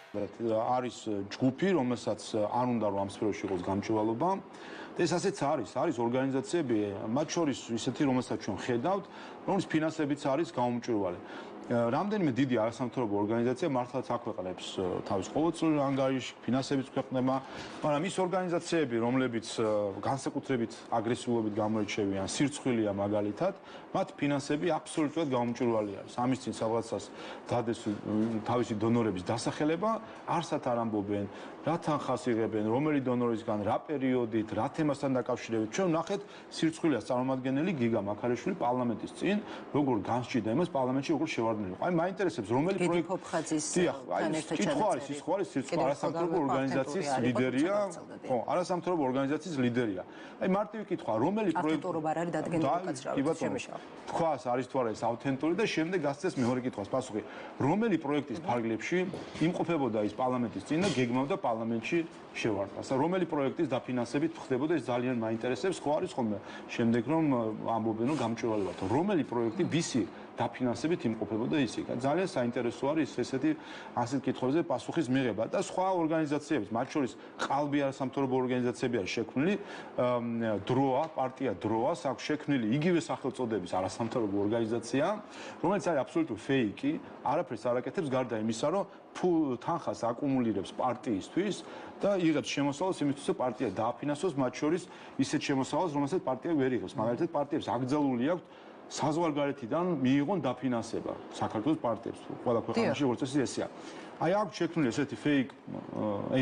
არის ჯგუფი, რომელსაც არ უნდა რომ ამ სფეროში იყოს გამჭვირვალობა. და ეს ასეც არის ორგანიზაციები, მათ შორის ისეთი, რომელსაც ჩვენ ხედავთ, რომლის ფინანსებიც არის გაუმჭვირვალე. რამდენიმე დიდი არასამთავრობო ორგანიზაცია მართლაც აქვეყნებს თავის ყოველწლიურ ანგარიშს, ფინანსებიც ქვეყნება, მაგრამ ის ორგანიზაციები, რომლებიც განსაკუთრებით აგრესიულობით გამოირჩევიან, სირცხვილია მაგალითად, მათ ფინანსები აბსოლუტურად გაუმჭვირვალე არის. ამის წინ სადღაცას დადეს თავისი დონორების დასახელება, არსად არ ამბობენ, რა თანხას იღებენ, რომელი დონორისგან, რა პერიოდით, რა თემასთან დაკავშირებით. ჩვენ ვნახეთ სირცხვილიას წარმომადგენელი გიგა მაქარიშვილი პარლამენტის წინ, როგორ განსჭირდა იმას პარლამენტში როგორ შევარდნილი. აი მაინტერესებს რომელი პროექტი ის ხო არის სირცხვილი არასამთავრობო ორგანიზაციის ლიდერია, ხო, არასამთავრობო ორგანიზაციის ლიდერია. აი მარტივი კითხვა, რომელი პროექტი არ არის დადგენილი უკაცრავად შემიშავა. თქვას არის თუ არა ეს ავთენტური და შემდეგ გასცეს მეორე კითხვას პასუხი. რომელი პროექტის ფარგლებში იმყოფებოდა ის პარლამენტის წინ და გეგმავდა პარლამენტში შევარდნას. რომელი პროექტის დაფინანსებით ხდებოდა ეს ძალიან მაინტერესებს, ხო არის ხოლმე შემდეგ რომ ამბობენ რომ გამჭვირვალეა. რომელი პროექტი ვისი დაფინანსებით იმყოფებოდა ისე. ძალიან საინტერესო არის ესეთი ასეთ კითხვებზე პასუხის მიღება და სხვა ორგანიზაციების, მათ შორის ყალბი არასამთავრობო ორგანიზაციები არის შექმნილი, დროა, პარტია დროას აქვს შექმნილი იგივე სახელწოდების არასამთავრობო ორგანიზაცია, რომელიც არის აბსოლუტური ფეიკი, არაფერს არ აკეთებს გარდა იმისა, რომ თანხას აკუმულირებს პარტიისთვის და იღებს შემოსავალს იმისთვის, რომ პარტია დააფინანსოს, მათ შორის ისეთ შემოსავალს, რომელსაც პარტია ვერ იღებს. მაგალითად, პარტიებს აკრძალული აქვს საზღვარგარეთიდან მიიღონ დაფინანსება საქართველოს პარტიებს. ყველა ქვეყანაში როგორც ესეა. აი აქვს შექმნილი ესეთი fake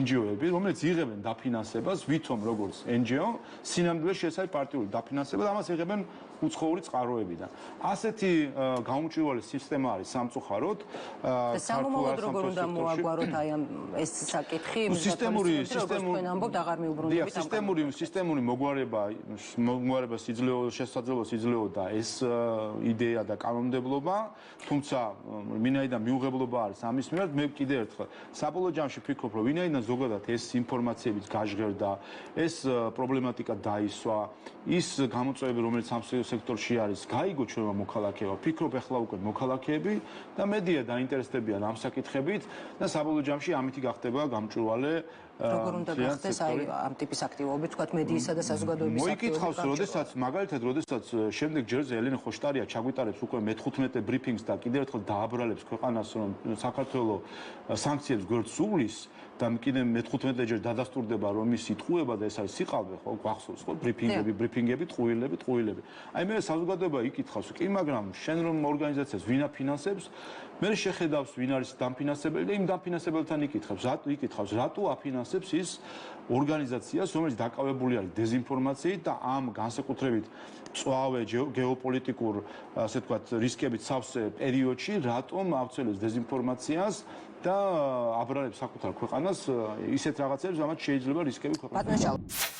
NGO-ები, რომლებიც იღებენ დაფინანსებას, ვითომ როგორც NGO, სინამდვილეში ეს არის პარტიული დაფინანსება და ამას იღებენ უცხოური წყაროებიდან. ასეთი გაუმჭვირვალე სისტემა არის სამწუხაროდ. სამომავლოდ როგორ უნდა მოაგვაროთ აი ამ ეს საკითხი, სისტემური მოგვარება შესაძლებლობა იძლეოდა ეს იდეა და კანონმდებლობა, თუმცა ვინაიდან მიუღებლობა არის ამის მიმართ, მე კიდევ ერთხელ საბოლოო ჯამში ვფიქრობ, რომ ვინაიდან ზოგადად ეს ინფორმაციებიც გაჟღერდა, ეს პრობლემატიკა დაისვა, ის გამოწვევები, რომელიც ამ სექტორში არის, გაიგო ჩვენმა მოქალაქეებმა, ვფიქრობ ახლა უკვე მოქალაქეები და მედია დაინტერესდებიან ამ საკითხებით და საბოლოო ჯამში ამითი გახდება გამჭვირვალე როგორ უნდა გახდეს აი ამ ტიპის აქტივობები, თქვათ მედიისა და საზოგადოების მოიკითხავს, როდესაც მაგალითად, როდესაც შემდეგ ჯერზე ელენე ხოშტარია ჩაგვიტარებს უკვე მე-15 ბრიფინგს და კიდევ ერთხელ დააბრალებს ქვეყანას, რომ საქართველოს სანქციებს გვერდს უვლის და კიდევ მე-15 ჯერ დადასტურდება, რომ ის იტყუება და ეს არის სიყალბე, ხო, გვახსოვს, ხო, ბრიფინგები, ტყუილები. აი მე საზოგადოება იკითხავს, კი, მაგრამ შენ რომ ორგანიზაციას ვინ აფინანსებს, მე შეხედავს ვინ არის დამფინანსებელი და იმ დამფინანსებელთან იკითხავს, რატო აფინანსებს ის ორგანიზაციას, რომელიც დაკავებული არის დეზინფორმაციით და ამ განსაკუთრებით მწვავე გეოპოლიტიკურ, ასე ვთქვათ, რისკებით სავსე პერიოდში, რატომ ავწელებს დეზინფორმაციას და აბრალებს საკუთარ ქვეყანას ისეთ რაღაცებს, რამაც შეიძლება რისკები ქვეყანას.